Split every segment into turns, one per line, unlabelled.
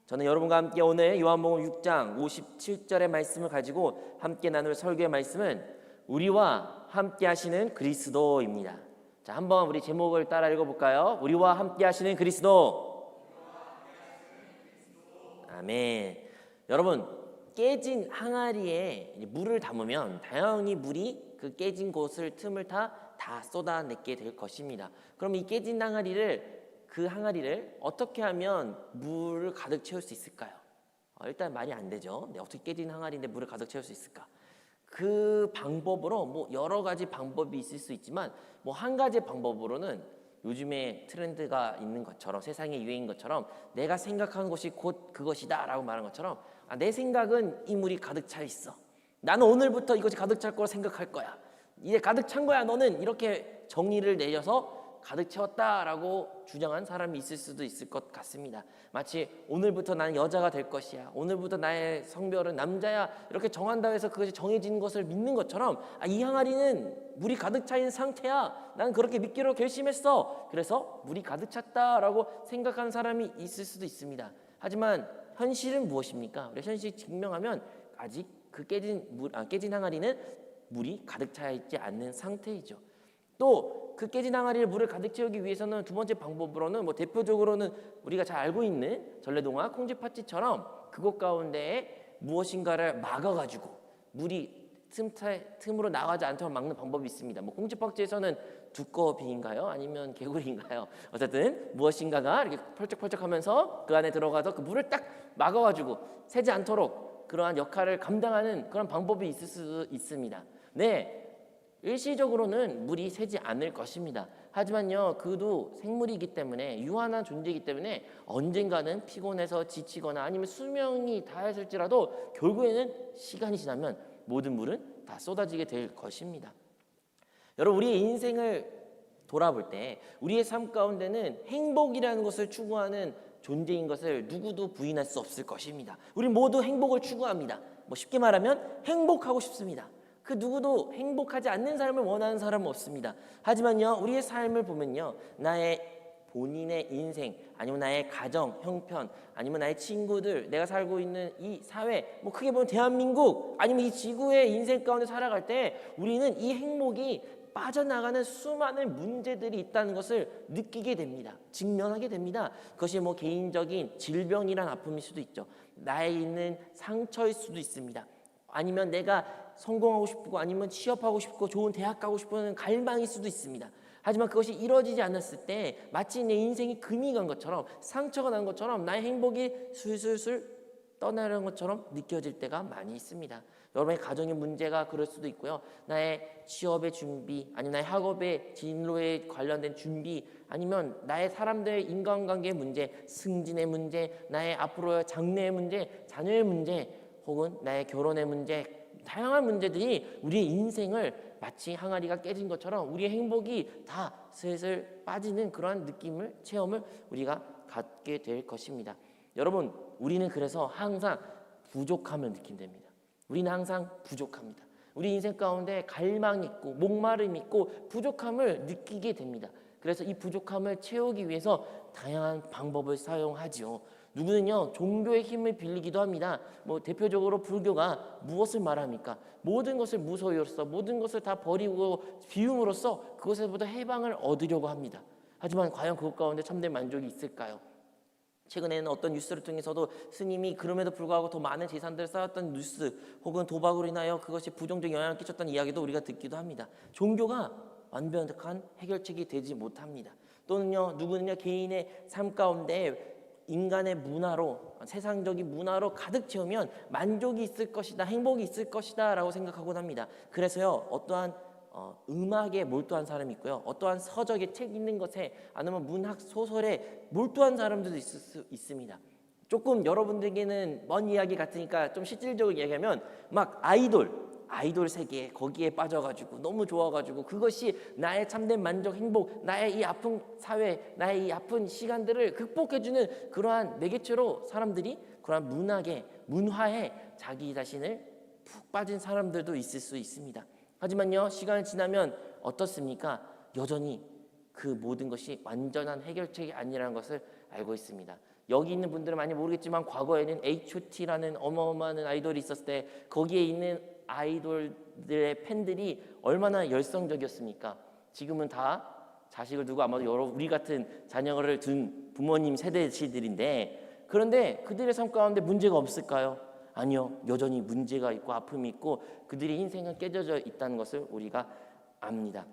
저는 여러분과 함께 오늘 요한복음 6장 57절의 말씀을 가지고 함께 나눌 설교의 말씀은 우리와 함께 하시는 그리스도입니다. 자, 한번 우리 제목을 따라 읽어볼까요? 우리와 함께 하시는 그리스도. 아멘. 여러분, 깨진 항아리에 물을 담으면 당연히 물이 그 깨진 곳을 틈을 다 쏟아내게 될 것입니다. 그럼 이 깨진 항아리를 어떻게 하면 물을 가득 채울 수 있을까요? 일단 말이 안 되죠. 어떻게 깨진 항아리인데 물을 가득 채울 수 있을까? 그 방법으로 여러 가지 방법이 있을 수 있지만 한 가지 방법으로는 요즘에 트렌드가 있는 것처럼 세상의 유행인 것처럼 내가 생각하는 것이 곧 그것이다 라고 말한 것처럼 내 생각은 이 물이 가득 차 있어. 나는 오늘부터 이것이 가득 찰 거라 생각할 거야. 이제 가득 찬 거야 너는. 이렇게 정의를 내려서 가득 채웠다라고 주장한 사람이 있을 수도 있을 것 같습니다. 마치 오늘부터 나는 여자가 될 것이야, 오늘부터 나의 성별은 남자야, 이렇게 정한다고 해서 그것이 정해진 것을 믿는 것처럼 이 항아리는 물이 가득 차 있는 상태야, 나는 그렇게 믿기로 결심했어, 그래서 물이 가득 찼다라고 생각하는 사람이 있을 수도 있습니다. 하지만 현실은 무엇입니까? 우리 현실 증명하면 아직 그 깨진 항아리는 물이 가득 차 있지 않는 상태이죠. 또 그 깨진 항아리를 물을 가득 채우기 위해서는 두 번째 방법으로는 대표적으로는 우리가 잘 알고 있는 전래동화 콩쥐팥쥐처럼 그곳 가운데에 무엇인가를 막아가지고 물이 틈으로 나가지 않도록 막는 방법이 있습니다. 콩쥐팥쥐에서는 두꺼비인가요? 아니면 개구리인가요? 어쨌든 무엇인가가 이렇게 펄쩍펄쩍하면서 그 안에 들어가서 그 물을 딱 막아가지고 새지 않도록 그러한 역할을 감당하는 그런 방법이 있을 수 있습니다. 네. 일시적으로는 물이 새지 않을 것입니다. 하지만요, 그도 생물이기 때문에, 유한한 존재이기 때문에 언젠가는 피곤해서 지치거나 아니면 수명이 다했을지라도 결국에는 시간이 지나면 모든 물은 다 쏟아지게 될 것입니다. 여러분, 우리의 인생을 돌아볼 때 우리의 삶 가운데는 행복이라는 것을 추구하는 존재인 것을 누구도 부인할 수 없을 것입니다. 우리 모두 행복을 추구합니다. 쉽게 말하면 행복하고 싶습니다. 그 누구도 행복하지 않는 삶을 원하는 사람은 없습니다. 하지만요, 우리의 삶을 보면요, 나의 본인의 인생, 아니면 나의 가정, 형편, 아니면 나의 친구들, 내가 살고 있는 이 사회, 크게 보면 대한민국, 아니면 이 지구의 인생 가운데 살아갈 때 우리는 이 행복이 빠져나가는 수많은 문제들이 있다는 것을 느끼게 됩니다. 직면하게 됩니다. 그것이 개인적인 질병이란 아픔일 수도 있죠. 나에 있는 상처일 수도 있습니다. 아니면 내가 성공하고 싶고 아니면 취업하고 싶고 좋은 대학 가고 싶은 갈망일 수도 있습니다. 하지만 그것이 이루어지지 않았을 때 마치 내 인생이 금이 간 것처럼, 상처가 난 것처럼, 나의 행복이 술술술 떠나는 것처럼 느껴질 때가 많이 있습니다. 여러분의 가정의 문제가 그럴 수도 있고요, 나의 취업의 준비, 아니면 나의 학업의 진로에 관련된 준비, 아니면 나의 사람들의 인간관계의 문제, 승진의 문제, 나의 앞으로의 장래의 문제, 자녀의 문제, 혹은 나의 결혼의 문제, 다양한 문제들이 우리의 인생을 마치 항아리가 깨진 것처럼 우리의 행복이 다 슬슬 빠지는 그러한 체험을 우리가 갖게 될 것입니다. 여러분, 우리는 그래서 항상 부족함을 느낀답니다. 우리는 항상 부족합니다. 우리 인생 가운데 갈망이 있고 목마름이 있고 부족함을 느끼게 됩니다. 그래서 이 부족함을 채우기 위해서 다양한 방법을 사용하지요. 누구는요, 종교의 힘을 빌리기도 합니다. 대표적으로 불교가 무엇을 말합니까? 모든 것을 무소유로서, 모든 것을 다 버리고 비움으로써 그것에보다 해방을 얻으려고 합니다. 하지만 과연 그것 가운데 참된 만족이 있을까요? 최근에는 어떤 뉴스를 통해서도 스님이 그럼에도 불구하고 더 많은 재산들을 쌓았던 뉴스, 혹은 도박으로 인하여 그것이 부정적 영향을 끼쳤다는 이야기도 우리가 듣기도 합니다. 종교가 완벽한 해결책이 되지 못합니다. 또는요, 누구는요, 개인의 삶 가운데 인간의 문화로, 세상적인 문화로 가득 채우면 만족이 있을 것이다, 행복이 있을 것이다 라고 생각하곤 합니다. 그래서요, 어떠한 음악에 몰두한 사람이 있고요, 어떠한 서적에, 책 읽는 것에, 아니면 문학 소설에 몰두한 사람들도 있을 수 있습니다. 조금 여러분들에게는 먼 이야기 같으니까 좀 실질적으로 얘기하면 아이돌 세계, 거기에 빠져가지고 너무 좋아가지고 그것이 나의 참된 만족, 행복, 나의 이 아픈 사회, 나의 이 아픈 시간들을 극복해주는 그러한 매개체로 사람들이 그러한 문화에 자기 자신을 푹 빠진 사람들도 있을 수 있습니다. 하지만요, 시간이 지나면 어떻습니까? 여전히 그 모든 것이 완전한 해결책이 아니라는 것을 알고 있습니다. 여기 있는 분들은 많이 모르겠지만 과거에는 H.O.T라는 어마어마한 아이돌이 있었을 때 거기에 있는 아이돌들의 팬들이 얼마나 열성적이었습니까? 지금은 다 자식을 두고 아마도 우리 같은 자녀를 둔 부모님 세대들인데, 그런데 그들의 삶 가운데 문제가 없을까요? 아니요. 여전히 문제가 있고 아픔이 있고 그들의 인생은 깨져져 있다는 것을 우리가 압니다.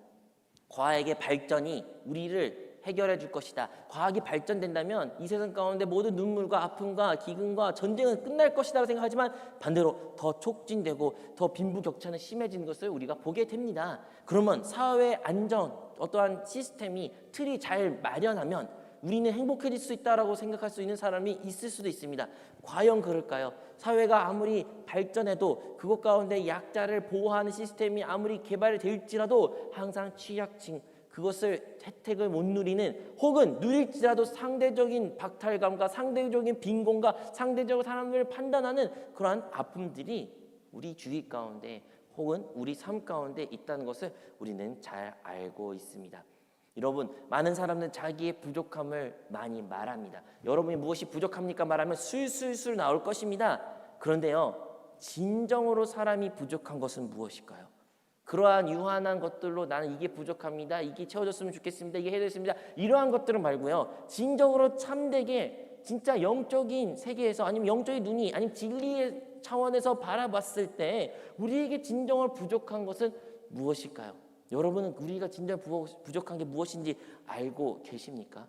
과학의 발전이 우리를 해결해 줄 것이다. 과학이 발전된다면 이 세상 가운데 모든 눈물과 아픔과 기근과 전쟁은 끝날 것이라고 생각하지만 반대로 더 촉진되고 더 빈부격차는 심해지는 것을 우리가 보게 됩니다. 그러면 사회 안전, 어떠한 시스템이 틀이 잘 마련하면 우리는 행복해질 수 있다라고 생각할 수 있는 사람이 있을 수도 있습니다. 과연 그럴까요? 사회가 아무리 발전해도 그것 가운데 약자를 보호하는 시스템이 아무리 개발될지라도 항상 취약층, 그것을 혜택을 못 누리는, 혹은 누릴지라도 상대적인 박탈감과 상대적인 빈곤과 상대적으로 사람들을 판단하는 그러한 아픔들이 우리 주위 가운데 혹은 우리 삶 가운데 있다는 것을 우리는 잘 알고 있습니다. 여러분, 많은 사람들은 자기의 부족함을 많이 말합니다. 여러분이 무엇이 부족합니까? 말하면 술술술 나올 것입니다. 그런데요, 진정으로 사람이 부족한 것은 무엇일까요? 그러한 유한한 것들로 나는 이게 부족합니다, 이게 채워졌으면 좋겠습니다, 이게 해줬습니다, 이러한 것들은 말고요, 진정으로 참되게 진짜 영적인 세계에서 아니면 영적인 눈이 아니면 진리의 차원에서 바라봤을 때 우리에게 진정으로 부족한 것은 무엇일까요? 여러분은 우리가 진정 부족한 게 무엇인지 알고 계십니까?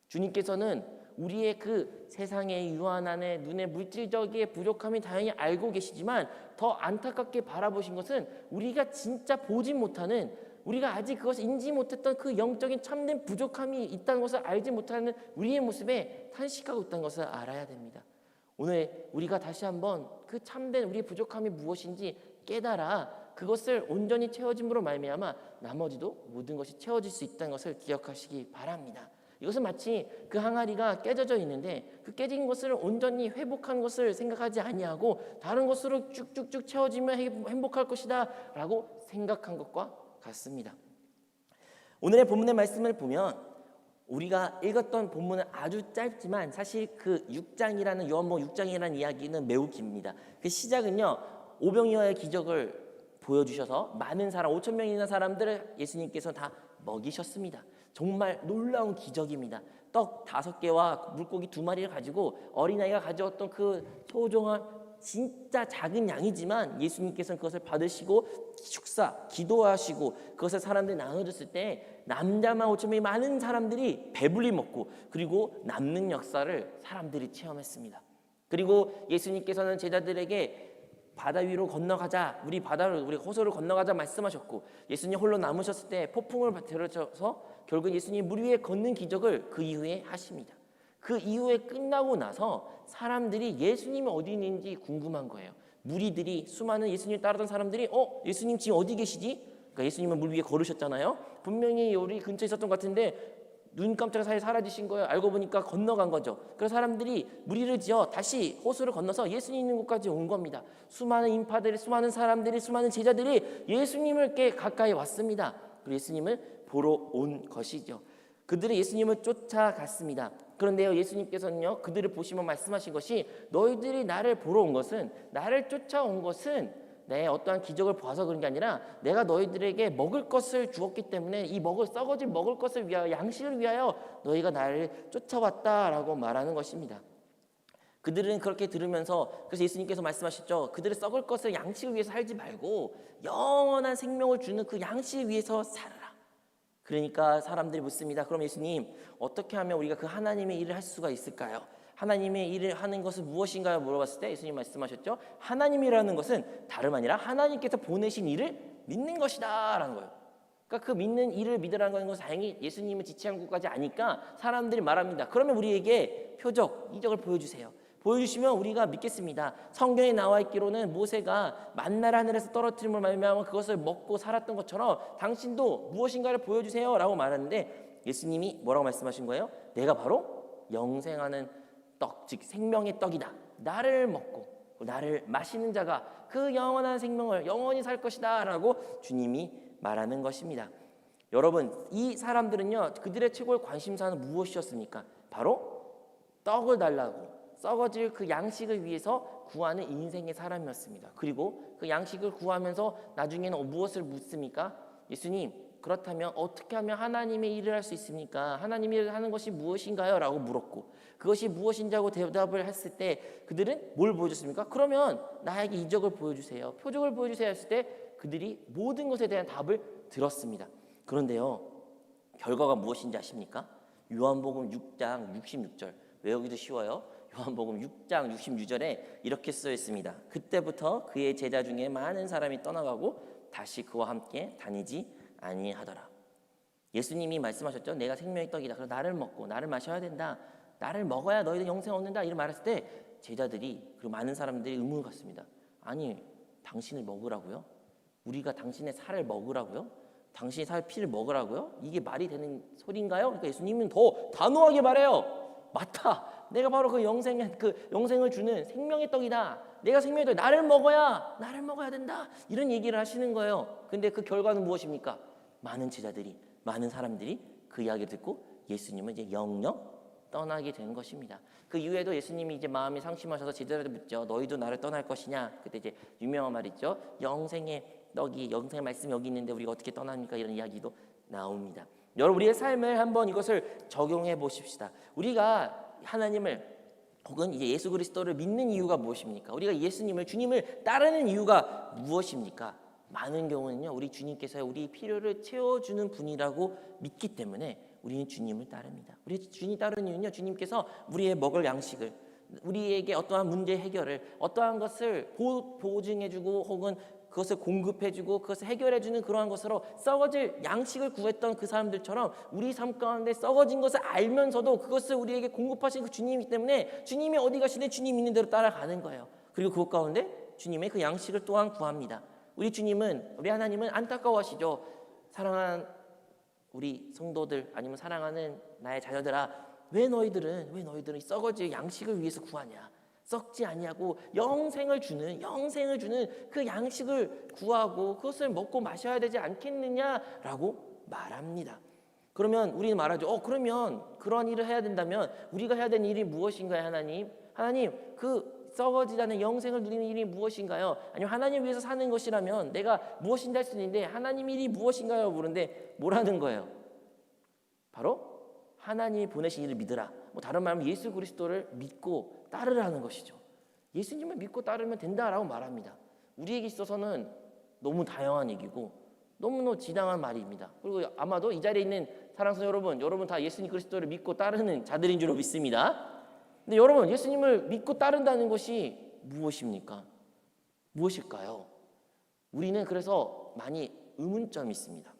주님께서는 우리의 그 세상의 유한함에 눈에 물질적인 부족함이 다행히 알고 계시지만 더 안타깝게 바라보신 것은 우리가 진짜 보지 못하는, 우리가 아직 그것을 인지 못했던 그 영적인 참된 부족함이 있다는 것을 알지 못하는 우리의 모습에 탄식하고 있다는 것을 알아야 됩니다. 오늘 우리가 다시 한번 그 참된 우리의 부족함이 무엇인지 깨달아 그것을 온전히 채워짐으로 말미암아 나머지도 모든 것이 채워질 수 있다는 것을 기억하시기 바랍니다. 이것은 마치 그 항아리가 깨져져 있는데 그 깨진 것을 온전히 회복한 것을 생각하지 아니하고 다른 것으로 쭉쭉쭉 채워지면 행복할 것이다 라고 생각한 것과 같습니다. 오늘의 본문의 말씀을 보면 우리가 읽었던 본문은 아주 짧지만 사실 그 6장이라는 요한복음 6장이라는 이야기는 매우 깁니다. 그 시작은요, 오병이어의 기적을 보여주셔서 많은 사람 5천 명이나 사람들을 예수님께서 다 먹이셨습니다. 정말 놀라운 기적입니다. 떡 5개와 물고기 2마리를 가지고 어린아이가 가져왔던 그 소중한 진짜 작은 양이지만 예수님께서는 그것을 받으시고 축사, 기도하시고 그것을 사람들이 나눠줬을 때 남자만 5천 명이 많은 사람들이 배불리 먹고 그리고 남는 역사를 사람들이 체험했습니다. 그리고 예수님께서는 제자들에게 바다 위로 건너가자, 우리 호수를 건너가자 말씀하셨고 예수님 홀로 남으셨을 때 폭풍을 들어서 결국 예수님 물 위에 걷는 기적을 그 이후에 하십니다. 그 이후에 끝나고 나서 사람들이 예수님이 어디 있는지 궁금한 거예요. 무리들이, 수많은 예수님을 따르던 사람들이 예수님 지금 어디 계시지? 그러니까 예수님은 물 위에 걸으셨잖아요. 분명히 우리 근처에 있었던 것 같은데 눈 깜짝 사이에 사라지신 거예요. 알고 보니까 건너간 거죠. 그래서 사람들이 무리를 지어 다시 호수를 건너서 예수님 있는 곳까지 온 겁니다. 수많은 인파들이, 수많은 사람들이, 수많은 제자들이 예수님을 꽤 가까이 왔습니다. 그리고 예수님을 보러 온 것이죠. 그들은 예수님을 쫓아갔습니다. 그런데요, 예수님께서는요, 그들을 보시며 말씀하신 것이 너희들이 나를 보러 온 것은, 나를 쫓아온 것은 내 어떠한 기적을 봐서 그런 게 아니라 내가 너희들에게 먹을 것을 주었기 때문에 이 썩어질 먹을 것을 위하여, 양식을 위하여 너희가 나를 쫓아왔다라고 말하는 것입니다. 그들은 그렇게 들으면서, 그래서 예수님께서 말씀하셨죠. 그들은 썩을 것을 양식을 위해서 살지 말고 영원한 생명을 주는 그 양식을 위해서 살아라. 그러니까 사람들이 묻습니다. 그럼 예수님, 어떻게 하면 우리가 그 하나님의 일을 할 수가 있을까요? 하나님의 일을 하는 것은 무엇인가요? 물어봤을 때 예수님 말씀하셨죠. 하나님이라는 것은 다름 아니라 하나님께서 보내신 일을 믿는 것이다 라는 거예요. 그러니까 그 믿는 일을 믿으라는 것은 다행히 예수님은 지체한 것까지 아니까 사람들이 말합니다. 그러면 우리에게 표적, 이적을 보여주세요. 보여주시면 우리가 믿겠습니다. 성경에 나와 있기로는 모세가 만나를 하늘에서 떨어뜨림을 말미암아 그것을 먹고 살았던 것처럼 당신도 무엇인가를 보여주세요 라고 말하는데 예수님이 뭐라고 말씀하신 거예요? 내가 바로 영생하는 떡, 즉 생명의 떡이다. 나를 먹고 나를 마시는 자가 그 영원한 생명을 영원히 살 것이다 라고 주님이 말하는 것입니다. 여러분, 이 사람들은요, 그들의 최고의 관심사는 무엇이었습니까? 바로 떡을 달라고 썩어질 그 양식을 위해서 구하는 인생의 사람이었습니다. 그리고 그 양식을 구하면서 나중에는 무엇을 묻습니까? 예수님, 그렇다면 어떻게 하면 하나님의 일을 할 수 있습니까? 하나님의 일을 하는 것이 무엇인가요? 라고 물었고, 그것이 무엇인지하고 대답을 했을 때 그들은 뭘 보여줬습니까? 그러면 나에게 이적을 보여주세요, 표적을 보여주세요 했을 때 그들이 모든 것에 대한 답을 들었습니다. 그런데요, 결과가 무엇인지 아십니까? 요한복음 6장 66절, 외우기도 쉬워요. 요한복음 6장 66절에 이렇게 쓰여 있습니다. 그때부터 그의 제자 중에 많은 사람이 떠나가고 다시 그와 함께 다니지 아니하더라. 예수님이 말씀하셨죠. 내가 생명의 떡이다. 그래서 나를 먹고 나를 마셔야 된다. 나를 먹어야 너희들 영생 얻는다. 이런 말했을 때 제자들이, 그리고 많은 사람들이 의문을 갖습니다. 아니, 당신을 먹으라고요? 우리가 당신의 살을 먹으라고요? 당신의 살 피를 먹으라고요? 이게 말이 되는 소리인가요? 그러니까 예수님은 더 단호하게 말해요. 맞다. 내가 바로 그 영생을 주는 생명의 떡이다. 내가 생명의 떡, 나를 먹어야 된다. 이런 얘기를 하시는 거예요. 근데 그 결과는 무엇입니까? 많은 제자들이, 많은 사람들이 그 이야기를 듣고 예수님은 이제 영영 떠나게 된 것입니다. 그 이후에도 예수님이 이제 마음이 상심하셔서 제자들한테 묻죠. 너희도 나를 떠날 것이냐? 그때 이제 유명한 말 있죠. 영생의 떡이, 영생의 말씀이 여기 있는데 우리가 어떻게 떠납니까? 이런 이야기도 나옵니다. 여러분, 우리의 삶을 한번 이것을 적용해 보십시다. 우리가 하나님을 혹은 이제 예수 그리스도를 믿는 이유가 무엇입니까? 우리가 예수님을, 주님을 따르는 이유가 무엇입니까? 많은 경우는요, 우리 주님께서 우리 필요를 채워주는 분이라고 믿기 때문에 우리는 주님을 따릅니다. 우리 주님 따르는 이유는요, 주님께서 우리의 먹을 양식을, 우리에게 어떠한 문제 해결을, 어떠한 것을 보증해주고 혹은 그것을 공급해주고 그것을 해결해주는 그러한 것으로 썩어질 양식을 구했던 그 사람들처럼 우리 삶 가운데 썩어진 것을 알면서도 그것을 우리에게 공급하신 그 주님이기 때문에 주님이 어디 가시든 주님 있는 대로 따라가는 거예요. 그리고 그것 가운데 주님의 그 양식을 또한 구합니다. 우리 주님은, 우리 하나님은 안타까워하시죠. 사랑하는 우리 성도들, 아니면 사랑하는 나의 자녀들아, 왜 너희들은 썩어질 양식을 위해서 구하냐? 썩지 아니하고 영생을 주는 그 양식을 구하고 그것을 먹고 마셔야 되지 않겠느냐라고 말합니다. 그러면 우리는 말하죠. 그러면 그런 일을 해야 된다면 우리가 해야 되는 일이 무엇인가요, 하나님? 하나님, 그 썩어지지 않는 영생을 누리는 일이 무엇인가요? 아니면 하나님 위해서 사는 것이라면 내가 무엇인지 할 수 있는데 하나님 일이 무엇인가요? 물은데 뭐라는 거예요? 바로 하나님이 보내신 일을 믿으라. 다른 말하면 예수 그리스도를 믿고 따르라는 것이죠. 예수님을 믿고 따르면 된다라고 말합니다. 우리에게 있어서는 너무 다양한 얘기고 너무너무 지당한 말입니다. 그리고 아마도 이 자리에 있는 사랑스러운 여러분 다 예수님 그리스도를 믿고 따르는 자들인 줄 믿습니다. 근데 여러분, 예수님을 믿고 따른다는 것이 무엇입니까? 무엇일까요? 우리는 그래서 많이 의문점이 있습니다.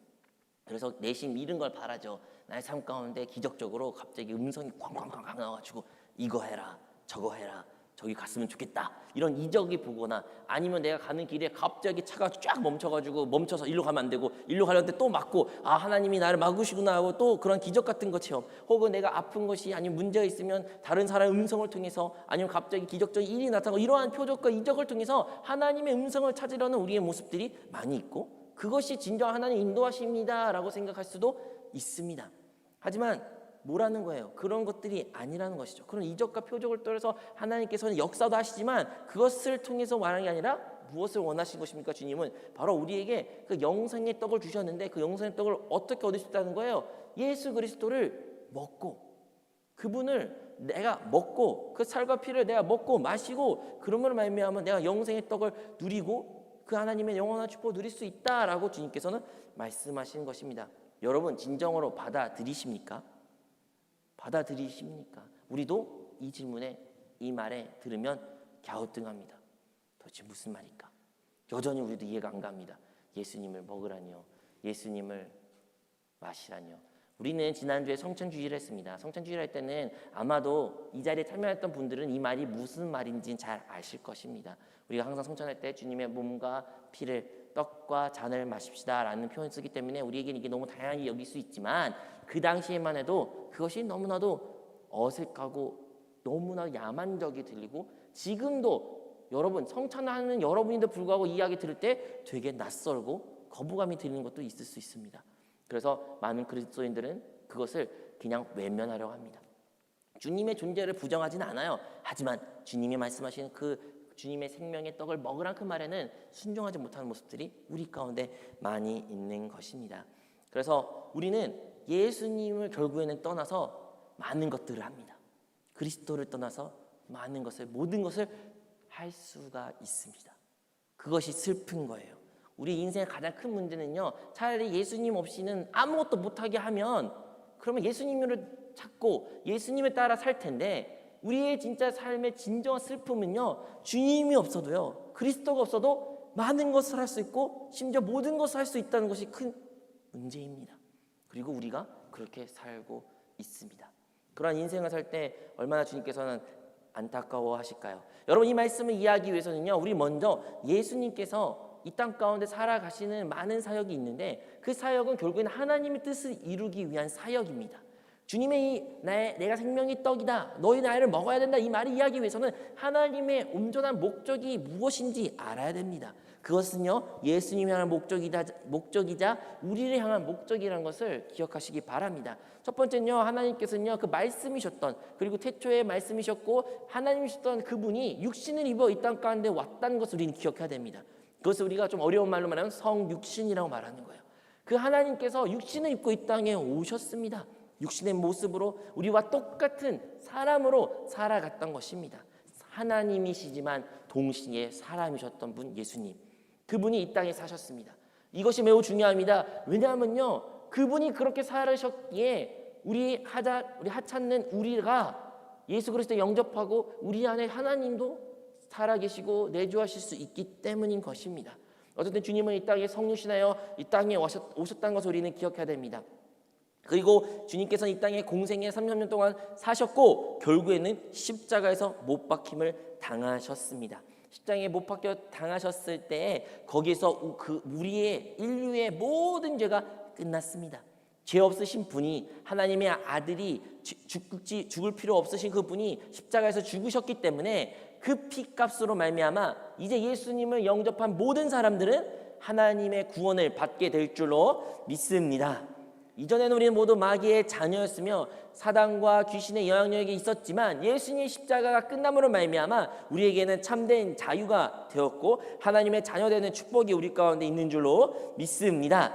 그래서 내심 이런 걸 바라죠. 나의 삶 가운데 기적적으로 갑자기 음성이 쾅쾅쾅 나와가지고 이거 해라, 저거 해라, 저기 갔으면 좋겠다, 이런 이적이 보거나, 아니면 내가 가는 길에 갑자기 차가 쫙 멈춰서 일로 가면 안 되고 일로 가려는데 또 막고, 아, 하나님이 나를 막으시구나 하고 또 그런 기적 같은 것 체험, 혹은 내가 아픈 것이 아니면 문제가 있으면 다른 사람의 음성을 통해서, 아니면 갑자기 기적적인 일이 나타나고, 이러한 표적과 이적을 통해서 하나님의 음성을 찾으려는 우리의 모습들이 많이 있고, 그것이 진정한 하나님 인도하십니다라고 생각할 수도 있습니다. 하지만 뭐라는 거예요? 그런 것들이 아니라는 것이죠. 그런 이적과 표적을 통해서 하나님께서는 역사도 하시지만 그것을 통해서 말하는 게 아니라 무엇을 원하신 것입니까? 주님은 바로 우리에게 그 영생의 떡을 주셨는데 그 영생의 떡을 어떻게 얻을 수 있다는 거예요? 예수 그리스도를 먹고, 그분을 내가 먹고, 그 살과 피를 내가 먹고 마시고, 그러므로 말미암아 내가 영생의 떡을 누리고 그 하나님의 영원한 축복을 누릴 수 있다라고 주님께서는 말씀하시는 것입니다. 여러분, 진정으로 받아들이십니까? 우리도 이 질문에, 이 말에 들으면 갸우뚱합니다. 도대체 무슨 말일까? 여전히 우리도 이해가 안 갑니다. 예수님을 먹으라니요, 예수님을 마시라니요. 우리는 지난주에 성찬주의를 했습니다. 성찬주의를 할 때는 아마도 이 자리에 참여했던 분들은 이 말이 무슨 말인지는 잘 아실 것입니다. 우리가 항상 성찬할 때 주님의 몸과 피를, 떡과 잔을 마십시다 라는 표현을 쓰기 때문에 우리에게는 이게 너무 다양하게 여길 수 있지만, 그 당시에만 해도 그것이 너무나도 어색하고 너무나 야만적이 들리고, 지금도 여러분, 성찬하는 여러분인데 불구하고 이 이야기 들을 때 되게 낯설고 거부감이 드는 것도 있을 수 있습니다. 그래서 많은 그리스도인들은 그것을 그냥 외면하려고 합니다. 주님의 존재를 부정하지는 않아요. 하지만 주님이 말씀하시는 그 주님의 생명의 떡을 먹으란 그 말에는 순종하지 못하는 모습들이 우리 가운데 많이 있는 것입니다. 그래서 우리는 예수님을 결국에는 떠나서 많은 것들을 합니다. 그리스도를 떠나서 많은 것을, 모든 것을 할 수가 있습니다. 그것이 슬픈 거예요. 우리 인생의 가장 큰 문제는요, 차라리 예수님 없이는 아무것도 못하게 하면 그러면 예수님을 찾고 예수님에 따라 살 텐데, 우리의 진짜 삶의 진정한 슬픔은요, 주님이 없어도요, 그리스도가 없어도 많은 것을 할 수 있고 심지어 모든 것을 할 수 있다는 것이 큰 문제입니다. 그리고 우리가 그렇게 살고 있습니다. 그러한 인생을 살 때 얼마나 주님께서는 안타까워 하실까요? 여러분, 이 말씀을 이해하기 위해서는요, 우리 먼저 예수님께서 이 땅 가운데 살아가시는 많은 사역이 있는데, 그 사역은 결국에는 하나님의 뜻을 이루기 위한 사역입니다. 주님의 내가 생명의 떡이다, 너희 나이를 먹어야 된다, 이 말을 이해하기 위해서는 하나님의 온전한 목적이 무엇인지 알아야 됩니다. 그것은요, 예수님을 향한 목적이자 우리를 향한 목적이라는 것을 기억하시기 바랍니다. 첫 번째는요, 하나님께서는요, 그 말씀이셨던, 그리고 태초에 말씀이셨고 하나님이셨던 그분이 육신을 입어 이 땅 가운데 왔다는 것을 우리는 기억해야 됩니다. 그것을 우리가 좀 어려운 말로 말하면 성육신이라고 말하는 거예요. 그 하나님께서 육신을 입고 이 땅에 오셨습니다. 육신의 모습으로 우리와 똑같은 사람으로 살아갔던 것입니다. 하나님이시지만 동시에 사람이셨던 분 예수님, 그분이 이 땅에 사셨습니다. 이것이 매우 중요합니다. 왜냐하면요, 그분이 그렇게 살으셨기에 우리 하찮는 우리가 예수 그리스도 영접하고 우리 안에 하나님도 살아계시고 내주하실 수 있기 때문인 것입니다. 어쨌든 주님은 이 땅에 성육신하여 이 땅에 오셨다는 것을 우리는 기억해야 됩니다. 그리고 주님께서는 이 땅에 공생애 30년 동안 사셨고 결국에는 십자가에서 못 박힘을 당하셨습니다. 십자가에 못 박혀 당하셨을 때 거기에서 우리의 인류의 모든 죄가 끝났습니다. 죄 없으신 분이, 하나님의 아들이 죽을 필요 없으신 그분이 십자가에서 죽으셨기 때문에 그 피값으로 말미암아 이제 예수님을 영접한 모든 사람들은 하나님의 구원을 받게 될 줄로 믿습니다. 이전에는 우리는 모두 마귀의 자녀였으며 사단과 귀신의 영향력이 있었지만 예수님의 십자가가 끝남으로 말미암아 우리에게는 참된 자유가 되었고 하나님의 자녀되는 축복이 우리 가운데 있는 줄로 믿습니다.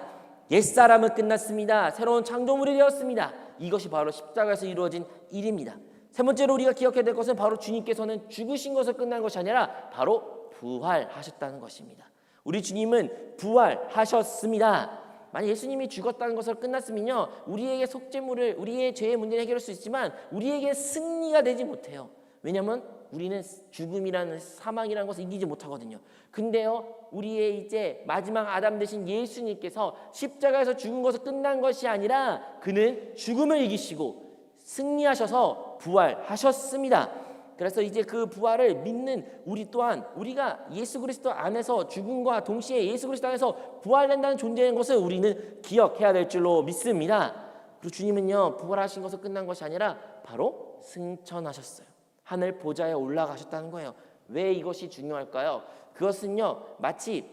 옛사람은 끝났습니다. 새로운 창조물이 되었습니다. 이것이 바로 십자가에서 이루어진 일입니다. 세 번째로 우리가 기억해야 될 것은 바로 주님께서는 죽으신 것을 끝난 것이 아니라 바로 부활하셨다는 것입니다. 우리 주님은 부활하셨습니다. 만약 예수님이 죽었다는 것을 끝났으면요, 우리에게 속죄물을, 우리의 죄의 문제를 해결할 수 있지만 우리에게 승리가 되지 못해요. 왜냐하면 우리는 죽음이라는 사망이라는 것을 이기지 못하거든요. 근데요, 우리의 이제 마지막 아담 되신 예수님께서 십자가에서 죽은 것을 끝난 것이 아니라 그는 죽음을 이기시고 승리하셔서 부활하셨습니다. 그래서 이제 그 부활을 믿는 우리 또한 우리가 예수 그리스도 안에서 죽음과 동시에 예수 그리스도 안에서 부활된다는 존재인 것을 우리는 기억해야 될 줄로 믿습니다. 그리고 주님은요, 부활하신 것을 끝난 것이 아니라 바로 승천하셨어요. 하늘 보좌에 올라가셨다는 거예요. 왜 이것이 중요할까요? 그것은요, 마치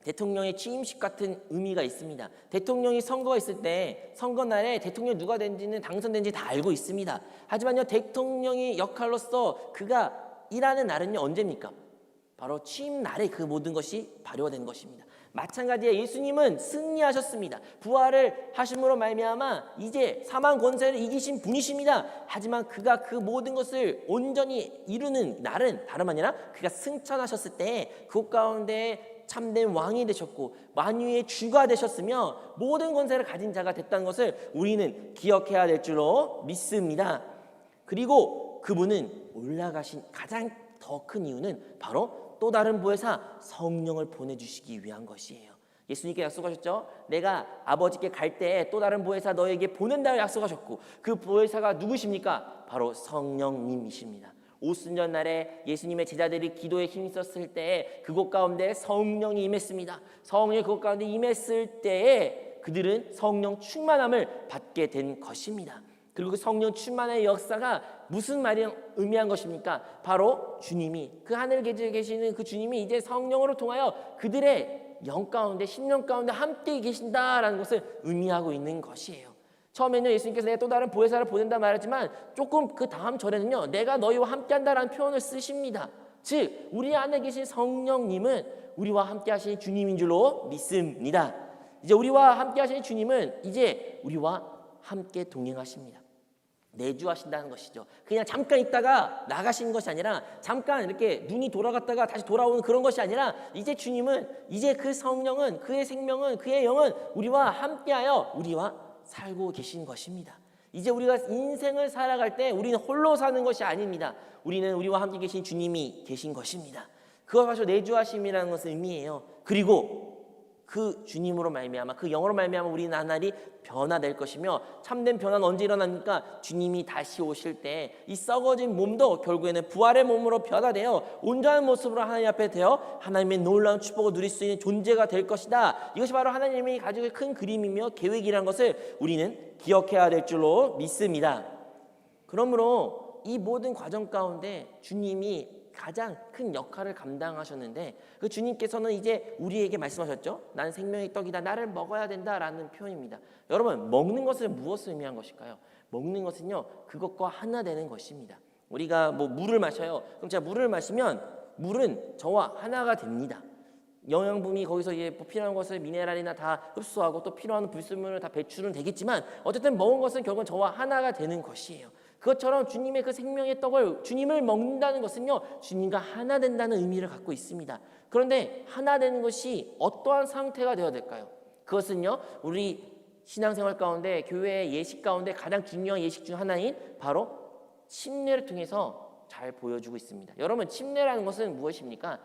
대통령의 취임식 같은 의미가 있습니다. 대통령이 선거가 있을 때 선거 날에 대통령 누가 된지는 당선된지 다 알고 있습니다. 하지만요, 대통령의 역할로서 그가 일하는 날은요, 언제입니까? 바로 취임 날에 그 모든 것이 발효된 것입니다. 마찬가지에 예수님은 승리하셨습니다. 부활을 하심으로 말미암아 이제 사망 권세를 이기신 분이십니다. 하지만 그가 그 모든 것을 온전히 이루는 날은 다름 아니라 그가 승천하셨을 때 그 가운데 참된 왕이 되셨고 만유의 주가 되셨으며 모든 권세를 가진 자가 됐다는 것을 우리는 기억해야 될 줄로 믿습니다. 그리고 그분은 올라가신 가장 더 큰 이유는 바로 또 다른 보혜사 성령을 보내주시기 위한 것이에요. 예수님께 약속하셨죠. 내가 아버지께 갈 때 또 다른 보혜사 너에게 보낸다고 약속하셨고 그 보혜사가 누구십니까? 바로 성령님이십니다. 오순절 날에 예수님의 제자들이 기도에 힘썼을 때에 그곳 가운데 성령이 임했습니다. 성령이 그곳 가운데 임했을 때에 그들은 성령 충만함을 받게 된 것입니다. 그리고 그 성령 충만의 역사가 무슨 말이 의미한 것입니까? 바로 주님이, 그 하늘에 계시는 그 주님이 이제 성령으로 통하여 그들의 영 가운데, 심령 가운데 함께 계신다라는 것을 의미하고 있는 것이에요. 처음에는 예수님께서 내가 또 다른 보혜사를 보낸다 말했지만 조금 그 다음 절에는요, 내가 너희와 함께한다라는 표현을 쓰십니다. 즉 우리 안에 계신 성령님은 우리와 함께 하시는 주님인 줄로 믿습니다. 이제 우리와 함께 하시는 주님은 이제 우리와 함께 동행하십니다. 내주하신다는 것이죠. 그냥 잠깐 있다가 나가시는 것이 아니라 잠깐 이렇게 눈이 돌아갔다가 다시 돌아오는 그런 것이 아니라 이제 주님은, 이제 그 성령은, 그의 생명은, 그의 영은 우리와 함께하여 우리와 살고 계신 것입니다. 이제 우리가 인생을 살아갈 때 우리는 홀로 사는 것이 아닙니다. 우리는 우리와 함께 계신 주님이 계신 것입니다. 그걸 가지고 내주하심이라는 것을 의미해요. 그리고 그 주님으로 말미암아, 그 영으로 말미암아 우리 나날이 변화될 것이며, 참된 변화는 언제 일어납니까? 주님이 다시 오실 때 이 썩어진 몸도 결국에는 부활의 몸으로 변화되어 온전한 모습으로 하나님 앞에 되어 하나님의 놀라운 축복을 누릴 수 있는 존재가 될 것이다. 이것이 바로 하나님이 가지고 큰 그림이며 계획이라는 것을 우리는 기억해야 될 줄로 믿습니다. 그러므로 이 모든 과정 가운데 주님이 가장 큰 역할을 감당하셨는데, 그 주님께서는 이제 우리에게 말씀하셨죠. 난 생명의 떡이다, 나를 먹어야 된다라는 표현입니다. 여러분, 먹는 것은 무엇을 의미한 것일까요? 먹는 것은요, 그것과 하나 되는 것입니다. 우리가 물을 마셔요. 그럼 제가 물을 마시면 물은 저와 하나가 됩니다. 영양분이 거기서 이제 필요한 것을 미네랄이나 다 흡수하고 또 필요한 불순물을 다 배출은 되겠지만 어쨌든 먹은 것은 결국은 저와 하나가 되는 것이에요. 그것처럼 주님의 그 생명의 떡을, 주님을 먹는다는 것은요, 주님과 하나 된다는 의미를 갖고 있습니다. 그런데 하나 되는 것이 어떠한 상태가 되어야 될까요? 그것은요, 우리 신앙생활 가운데, 교회의 예식 가운데 가장 중요한 예식 중 하나인 바로 침례를 통해서 잘 보여주고 있습니다. 여러분, 침례라는 것은 무엇입니까?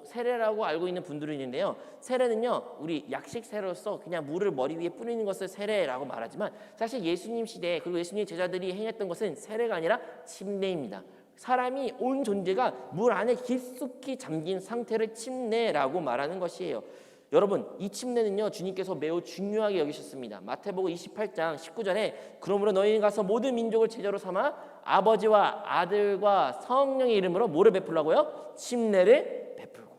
세례라고 알고 있는 분들이 있는데요, 세례는요, 우리 약식 세례로서 그냥 물을 머리 위에 뿌리는 것을 세례라고 말하지만, 사실 예수님 시대 그리고 예수님 제자들이 행했던 것은 세례가 아니라 침례입니다. 사람이 온 존재가 물 안에 깊숙이 잠긴 상태를 침례라고 말하는 것이에요. 여러분, 이 침례는요, 주님께서 매우 중요하게 여기셨습니다. 마태복음 28장 19절에 그러므로 너희는 가서 모든 민족을 제자로 삼아 아버지와 아들과 성령의 이름으로 뭐를 베풀라고요? 침례를 베풀고.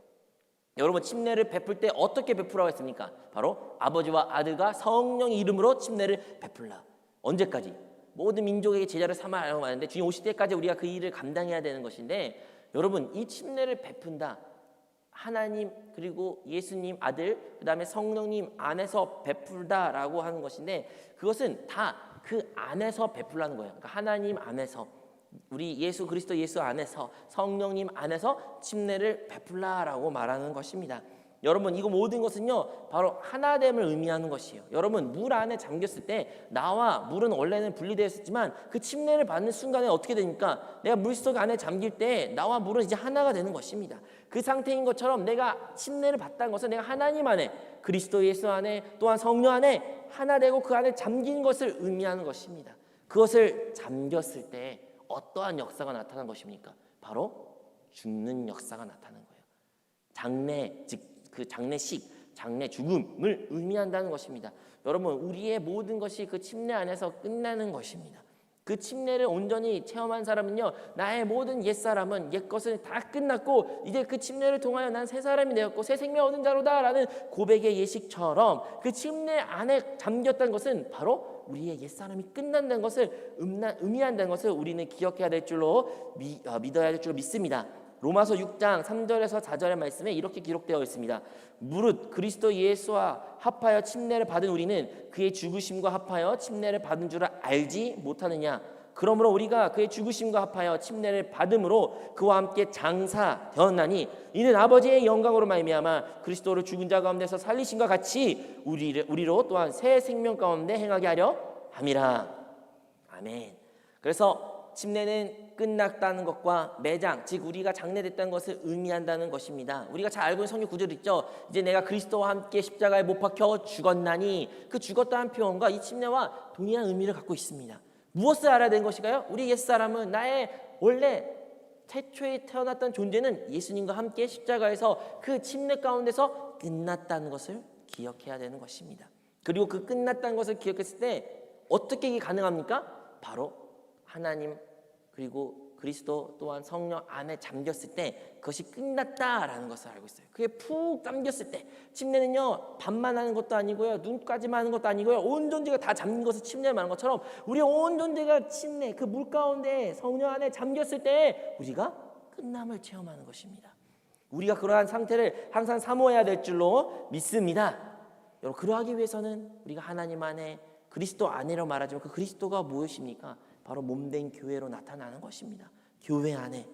여러분, 침례를 베풀 때 어떻게 베풀라고 했습니까? 바로 아버지와 아들과 성령의 이름으로 침례를 베풀라. 언제까지? 모든 민족에게 제자를 삼아라고 하는데, 주님 오실 때까지 우리가 그 일을 감당해야 되는 것인데, 여러분, 이 침례를 베푼다, 하나님 그리고 예수님 아들 그 다음에 성령님 안에서 베풀다라고 하는 것인데, 그것은 다 그 안에서 베풀라는 거예요. 그러니까 하나님 안에서, 우리 예수 그리스도 예수 안에서, 성령님 안에서 침례를 베풀라라고 말하는 것입니다. 여러분, 이거 모든 것은요, 바로 하나됨을 의미하는 것이에요. 여러분, 물 안에 잠겼을 때 나와 물은 원래는 분리되어 있었지만 그 침례를 받는 순간에 어떻게 됩니까? 내가 물속 안에 잠길 때 나와 물은 이제 하나가 되는 것입니다. 그 상태인 것처럼 내가 침례를 받다는 것은 내가 하나님 안에, 그리스도 예수 안에, 또한 성령 안에 하나 되고 그 안에 잠긴 것을 의미하는 것입니다. 그것을 잠겼을 때 어떠한 역사가 나타난 것입니까? 바로 죽는 역사가 나타나는 거예요. 장례, 즉 그 장례식, 장례, 죽음을 의미한다는 것입니다. 여러분, 우리의 모든 것이 그 침례 안에서 끝나는 것입니다. 그 침례를 온전히 체험한 사람은요, 나의 모든 옛사람은, 옛것은 다 끝났고 이제 그 침례를 통하여 난 새 사람이 되었고 새 생명 얻은 자로다 라는 고백의 예식처럼, 그 침례 안에 잠겼다는 것은 바로 우리의 옛사람이 끝난다는 것을 의미한다는 것을 우리는 기억해야 될 줄로 믿어야 될 줄로 믿습니다. 로마서 6장 3절에서 4절의 말씀에 이렇게 기록되어 있습니다. 무릇 그리스도 예수와 합하여 침례를 받은 우리는 그의 죽으심과 합하여 침례를 받은 줄 알지 못하느냐? 그러므로 우리가 그의 죽으심과 합하여 침례를 받음으로 그와 함께 장사되었나니 이는 아버지의 영광으로 말미암아 그리스도를 죽은 자 가운데서 살리심과 같이 우리로 또한 새 생명 가운데 행하게 하려 함이라. 아멘. 그래서 침례는 끝났다는 것과 매장, 즉 우리가 장례됐다는 것을 의미한다는 것입니다. 우리가 잘 알고 있는 성경 구절 있죠. 이제 내가 그리스도와 함께 십자가에 못 박혀 죽었나니, 그 죽었다는 표현과 이 침례와 동일한 의미를 갖고 있습니다. 무엇을 알아야 되는 것일까요? 우리 옛사람은, 나의 원래 태초에 태어났던 존재는 예수님과 함께 십자가에서 그 침례 가운데서 끝났다는 것을 기억해야 되는 것입니다. 그리고 그 끝났다는 것을 기억했을 때 어떻게 이게 가능합니까? 바로 하나님 그리고 그리스도 또한 성령 안에 잠겼을 때 그것이 끝났다라는 것을 알고 있어요. 그게 푹 잠겼을 때 침례는요 반만 하는 것도 아니고요 눈까지만 하는 것도 아니고요 온 존재가 다 잠긴 것을 침례를 말하는 것처럼 우리 온 존재가 침례 그 물 가운데 성령 안에 잠겼을 때 우리가 끝남을 체험하는 것입니다. 우리가 그러한 상태를 항상 사모해야 될 줄로 믿습니다. 여러분 그러하기 위해서는 우리가 하나님 안에 그리스도 안에로 말하지만 그 그리스도가 무엇입니까? 바로 몸된 교회로 나타나는 것입니다. 교회 안에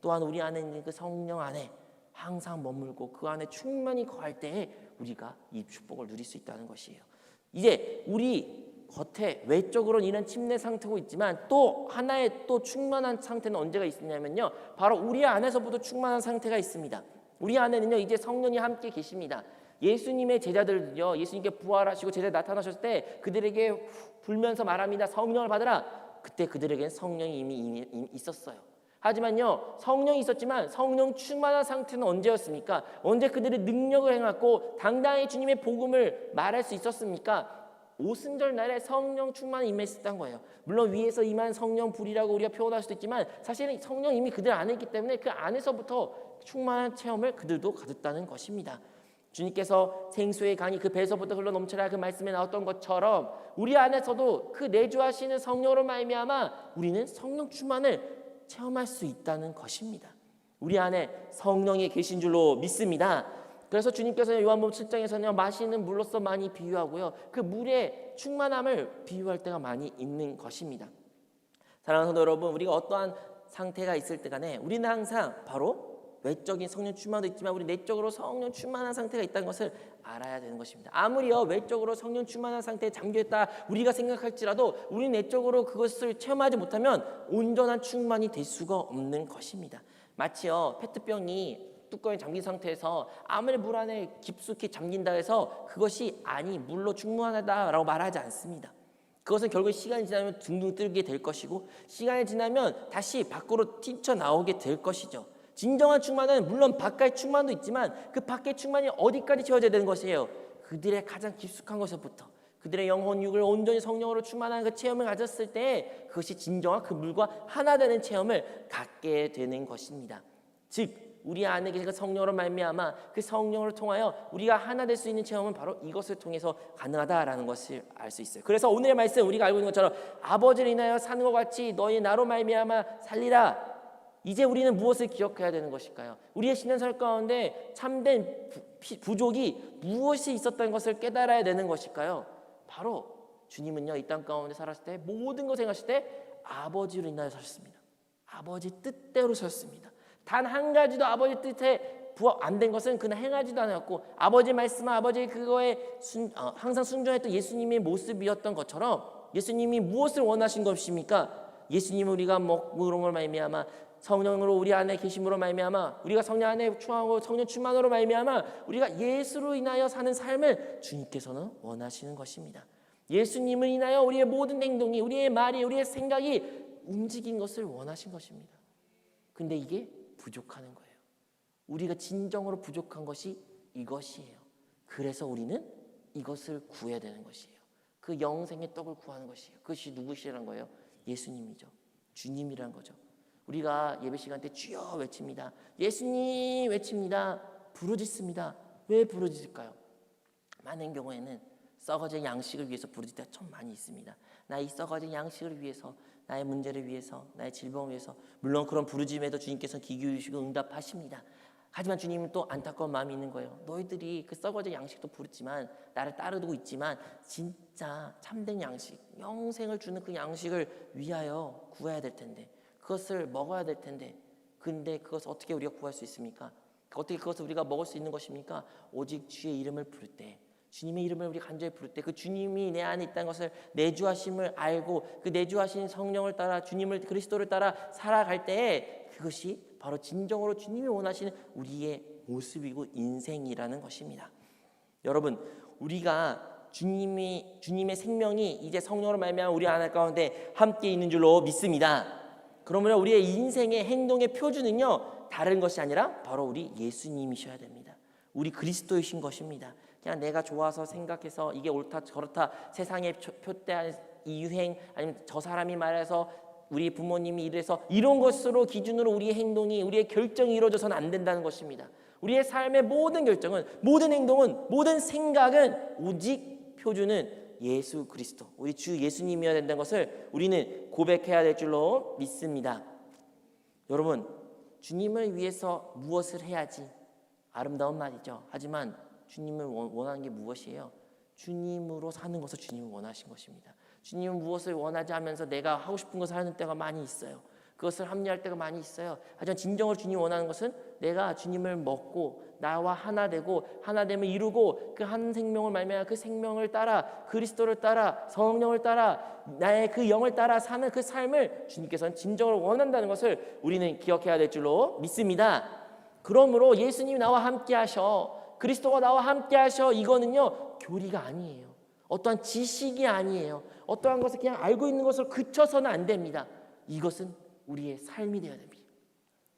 또한 우리 안에 있는 그 성령 안에 항상 머물고 그 안에 충만히 거할 때에 우리가 이 축복을 누릴 수 있다는 것이에요. 이제 우리 겉에 외적으로는 이런 침례 상태고 있지만 또 하나의 또 충만한 상태는 언제가 있느냐면요 바로 우리 안에서부터 충만한 상태가 있습니다. 우리 안에는요 이제 성령이 함께 계십니다. 예수님의 제자들은요 예수님께 부활하시고 제자에 나타나셨을 때 그들에게 불면서 말합니다. 성령을 받으라. 그때 그들에게는 성령이 이미 있었어요. 하지만요 성령이 있었지만 성령 충만한 상태는 언제였습니까? 언제 그들의 능력을 행하고 당당히 주님의 복음을 말할 수 있었습니까? 오순절 날에 성령 충만이 임했었던 거예요. 물론 위에서 임한 성령 불이라고 우리가 표현할 수도 있지만 사실은 성령 이미 그들 안에 있기 때문에 그 안에서부터 충만한 체험을 그들도 가졌다는 것입니다. 주님께서 생수의 강이 그 배에서부터 흘러 넘쳐라 그 말씀에 나왔던 것처럼 우리 안에서도 그 내주하시는 성령으로 말미암아 우리는 성령 충만을 체험할 수 있다는 것입니다. 우리 안에 성령이 계신 줄로 믿습니다. 그래서 주님께서 요한복음 7장에서는 마시는 물로서 많이 비유하고요. 그 물의 충만함을 비유할 때가 많이 있는 것입니다. 사랑하는 성도 여러분, 우리가 어떠한 상태가 있을 때 간에 우리는 항상 바로 외적인 성령 충만도 있지만 우리 내적으로 성령 충만한 상태가 있다는 것을 알아야 되는 것입니다. 아무리요 외적으로 성령 충만한 상태에 잠겨있다 우리가 생각할지라도 우리 내적으로 그것을 체험하지 못하면 온전한 충만이 될 수가 없는 것입니다. 마치요 페트병이 뚜껑에 잠긴 상태에서 아무리 물 안에 깊숙이 잠긴다 해서 그것이 아니 물로 충분하다라고 말하지 않습니다. 그것은 결국 시간이 지나면 둥둥 뜨게 될 것이고 시간이 지나면 다시 밖으로 튀쳐나오게 될 것이죠. 진정한 충만은 물론 바깥의 충만도 있지만 그 밖의 충만이 어디까지 채워져야 되는 것이에요? 그들의 가장 깊숙한 것부터 그들의 영혼 육을 온전히 성령으로 충만한 그 체험을 가졌을 때 그것이 진정한 그 물과 하나 되는 체험을 갖게 되는 것입니다. 즉 우리 안에 계신 그 성령으로 말미암아 그 성령을 통하여 우리가 하나 될 수 있는 체험은 바로 이것을 통해서 가능하다라는 것을 알 수 있어요. 그래서 오늘의 말씀 우리가 알고 있는 것처럼 아버지를 인하여 사는 것 같이 너희 나로 말미암아 살리라. 이제 우리는 무엇을 기억해야 되는 것일까요? 우리의 신앙생활 가운데 참된 부족이 무엇이 있었다는 것을 깨달아야 되는 것일까요? 바로 주님은요 이 땅 가운데 살았을 때 모든 것을 행하실 때 아버지로 인하여 사셨습니다. 아버지 뜻대로 사셨습니다. 단 한 가지도 아버지 뜻에 부합 안 된 것은 그냥 행하지도 않았고 아버지 말씀은 아버지 그거에 항상 순종했던 예수님의 모습이었던 것처럼 예수님이 무엇을 원하신 것입니까? 예수님은 우리가 먹는 걸 말미암아 성령으로 우리 안에 계심으로 말미암아 우리가 성령 안에 충만하고 성령 충만으로 말미암아 우리가 예수로 인하여 사는 삶을 주님께서는 원하시는 것입니다. 예수님을 인하여 우리의 모든 행동이 우리의 말이 우리의 생각이 움직인 것을 원하신 것입니다. 근데 이게 부족하는 거예요. 우리가 진정으로 부족한 것이 이것이에요. 그래서 우리는 이것을 구해야 되는 것이에요. 그 영생의 떡을 구하는 것이에요. 그것이 누구시라는 거예요? 예수님이죠. 주님이라는 거죠. 우리가 예배 시간 때 주여 외칩니다. 예수님 외칩니다. 부르짖습니다. 왜 부르짖을까요? 많은 경우에는 썩어진 양식을 위해서 부르짖을 때가 참 많이 있습니다. 나의 썩어진 양식을 위해서, 나의 문제를 위해서, 나의 질병을 위해서. 물론 그런 부르짖음에도 주님께서는 귀 기울이시고 응답하십니다. 하지만 주님은 또 안타까운 마음이 있는 거예요. 너희들이 그 썩어진 양식도 부르지만 나를 따르고 있지만 진짜 참된 양식, 영생을 주는 그 양식을 위하여 구해야 될 텐데 그것을 먹어야 될 텐데 근데 그것을 어떻게 우리가 구할 수 있습니까? 어떻게 그것을 우리가 먹을 수 있는 것입니까? 오직 주의 이름을 부를 때 주님의 이름을 우리 간절히 부를 때 그 주님이 내 안에 있다는 것을 내주하심을 알고 그 내주하신 성령을 따라 주님을 그리스도를 따라 살아갈 때에 그것이 바로 진정으로 주님이 원하시는 우리의 모습이고 인생이라는 것입니다. 여러분 우리가 주님의 생명이 이제 성령으로 말미암아 우리 안에 가운데 함께 있는 줄로 믿습니다. 그러면 우리의 인생의 행동의 표준은요 다른 것이 아니라 바로 우리 예수님이셔야 됩니다. 우리 그리스도이신 것입니다. 그냥 내가 좋아서 생각해서 이게 옳다 저렇다 세상의 표대한 이 유행 아니면 저 사람이 말해서 우리 부모님이 이래서 이런 것으로 기준으로 우리의 행동이 우리의 결정이 이루어져서는 안 된다는 것입니다. 우리의 삶의 모든 결정은 모든 행동은 모든 생각은 오직 표준은 예수 그리스도 우리 주 예수님이어야 된다는 것을 우리는 고백해야 될 줄로 믿습니다. 여러분 주님을 위해서 무엇을 해야지 아름다운 말이죠. 하지만 주님을 원하는 게 무엇이에요? 주님으로 사는 것을 주님은 원하신 것입니다. 주님은 무엇을 원하지 하면서 내가 하고 싶은 것을 하는 때가 많이 있어요. 그것을 합리할 때가 많이 있어요. 하지만 진정으로 주님이 원하는 것은 내가 주님을 먹고 나와 하나 되고 하나됨을 이루고 그 한 생명을 말미암아 그 생명을 따라 그리스도를 따라 성령을 따라 나의 그 영을 따라 사는 그 삶을 주님께서는 진정으로 원한다는 것을 우리는 기억해야 될 줄로 믿습니다. 그러므로 예수님이 나와 함께 하셔 그리스도가 나와 함께 하셔 이거는요 교리가 아니에요. 어떠한 지식이 아니에요. 어떠한 것을 그냥 알고 있는 것으로 그쳐서는 안 됩니다. 이것은 우리의 삶이 되어야 됩니다.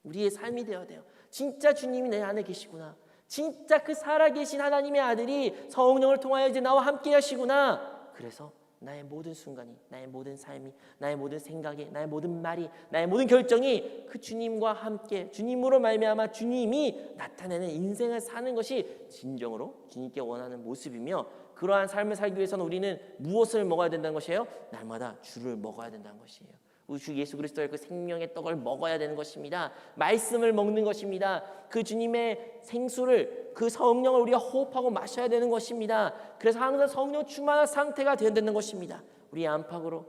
우리의 삶이 되어야 돼요. 진짜 주님이 내 안에 계시구나. 진짜 그 살아계신 하나님의 아들이 성령을 통하여 이제 나와 함께 하시구나. 그래서 나의 모든 순간이, 나의 모든 삶이, 나의 모든 생각이, 나의 모든 말이, 나의 모든 결정이 그 주님과 함께 주님으로 말미암아 주님이 나타내는 인생을 사는 것이 진정으로 주님께 원하는 모습이며 그러한 삶을 살기 위해서는 우리는 무엇을 먹어야 된다는 것이에요? 날마다 주를 먹어야 된다는 것이에요. 우리 주 예수 그리스도의 그 생명의 떡을 먹어야 되는 것입니다. 말씀을 먹는 것입니다. 그 주님의 생수를 그 성령을 우리가 호흡하고 마셔야 되는 것입니다. 그래서 항상 성령 충만한 상태가 되어야 되는 것입니다. 우리 안팎으로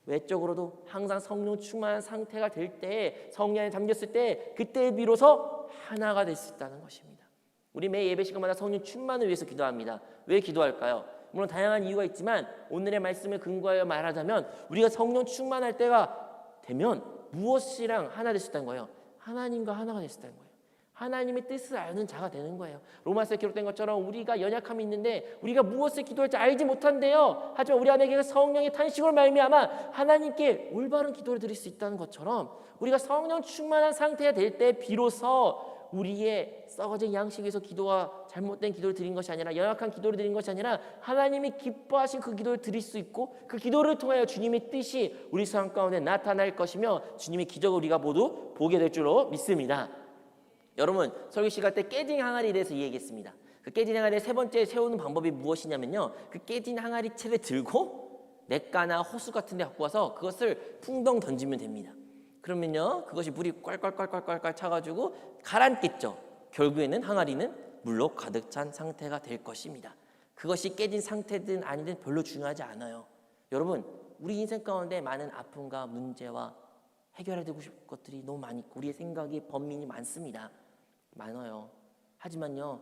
외적으로도 항상 성령 충만한 상태가 될 때 성령에 담겼을 때 그때 비로소 하나가 될 수 있다는 것입니다. 우리 매 예배 시간마다 성령 충만을 위해서 기도합니다. 왜 기도할까요? 물론 다양한 이유가 있지만 오늘의 말씀을 근거하여 말하자면 우리가 성령 충만할 때가 되면 무엇이랑 하나 될 수 있다는 거예요? 하나님과 하나가 될 수 있다는 거예요. 하나님의 뜻을 아는 자가 되는 거예요. 로마서에 기록된 것처럼 우리가 연약함이 있는데 우리가 무엇을 기도할지 알지 못한대요. 하지만 우리 안에 성령의 탄식으로 말미암아 하나님께 올바른 기도를 드릴 수 있다는 것처럼 우리가 성령 충만한 상태가 될 때 비로소 우리의 썩어진 양식에서 기도가 잘못된 기도를 드린 것이 아니라 연약한 기도를 드린 것이 아니라 하나님이 기뻐하신 그 기도를 드릴 수 있고 그 기도를 통하여 주님의 뜻이 우리 삶 가운데 나타날 것이며 주님의 기적을 우리가 모두 보게 될 줄로 믿습니다. 여러분 설교 시간 때 깨진 항아리에 대해서 이야기했습니다. 그 깨진 항아리의 세 번째 세우는 방법이 무엇이냐면요 그 깨진 항아리채를 들고 냇가나 호수 같은 데 갖고 와서 그것을 풍덩 던지면 됩니다. 그러면요 그것이 물이 꽐꽐꽐꽐꽐 차가지고 가라앉겠죠. 결국에는 항아리는 물로 가득 찬 상태가 될 것입니다. 그것이 깨진 상태든 아니든 별로 중요하지 않아요. 여러분 우리 인생 가운데 많은 아픔과 문제와 해결해야 되고 싶은 것들이 너무 많이 있고 우리의 생각이 번민이 많습니다. 많아요. 하지만요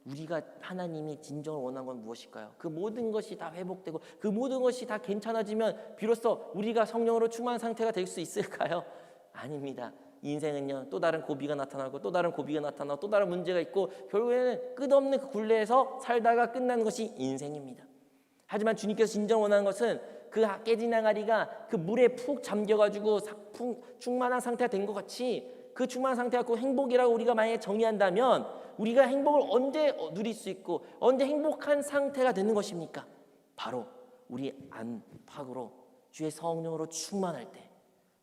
우리가 하나님이 진정을 원하는 건 무엇일까요? 그 모든 것이 다 회복되고 그 모든 것이 다 괜찮아지면 비로소 우리가 성령으로 충만한 상태가 될 수 있을까요? 아닙니다. 인생은요 또 다른 고비가 나타나고 또 다른 고비가 나타나고 또 다른 문제가 있고 결국에는 끝없는 그 굴레에서 살다가 끝나는 것이 인생입니다. 하지만 주님께서 진정 원하는 것은 그 깨진 항아리가 그 물에 푹 잠겨가지고 충만한 상태가 된 것 같이 그 충만한 상태가 그 행복이라고 우리가 만약에 정의한다면 우리가 행복을 언제 누릴 수 있고 언제 행복한 상태가 되는 것입니까? 바로 우리 안팎으로 주의 성령으로 충만할 때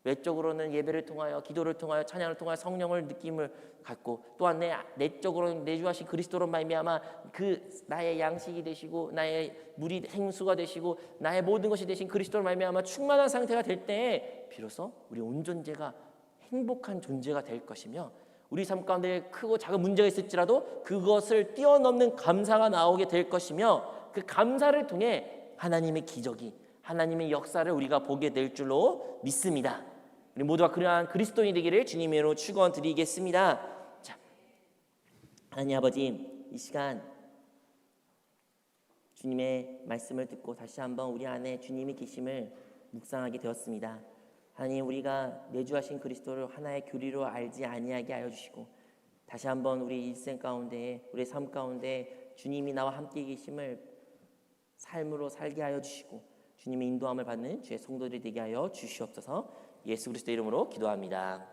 외적으로는 예배를 통하여 기도를 통하여 찬양을 통하여 성령을 느낌을 갖고 또한 내적으로는 내주하신 그리스도로 말미암아 그 나의 양식이 되시고 나의 물이 생수가 되시고 나의 모든 것이 되신 그리스도로 말미암아 충만한 상태가 될 때에 비로소 우리 온 존재가 행복한 존재가 될 것이며 우리 삶 가운데 크고 작은 문제가 있을지라도 그것을 뛰어넘는 감사가 나오게 될 것이며 그 감사를 통해 하나님의 기적이 하나님의 역사를 우리가 보게 될 줄로 믿습니다. 우리 모두가 그러한 그리스도인이 되기를 주님의 이름으로 축원드리겠습니다. 자, 하나님 아버지 이 시간 주님의 말씀을 듣고 다시 한번 우리 안에 주님이 계심을 묵상하게 되었습니다. 하나님 우리가 내주하신 그리스도를 하나의 교리로 알지 아니하게 하여 주시고 다시 한번 우리 일생 가운데 우리 삶 가운데 주님이 나와 함께 계심을 삶으로 살게 하여 주시고 주님의 인도함을 받는 주의 성도들이 되게 하여 주시옵소서. 예수 그리스도 이름으로 기도합니다.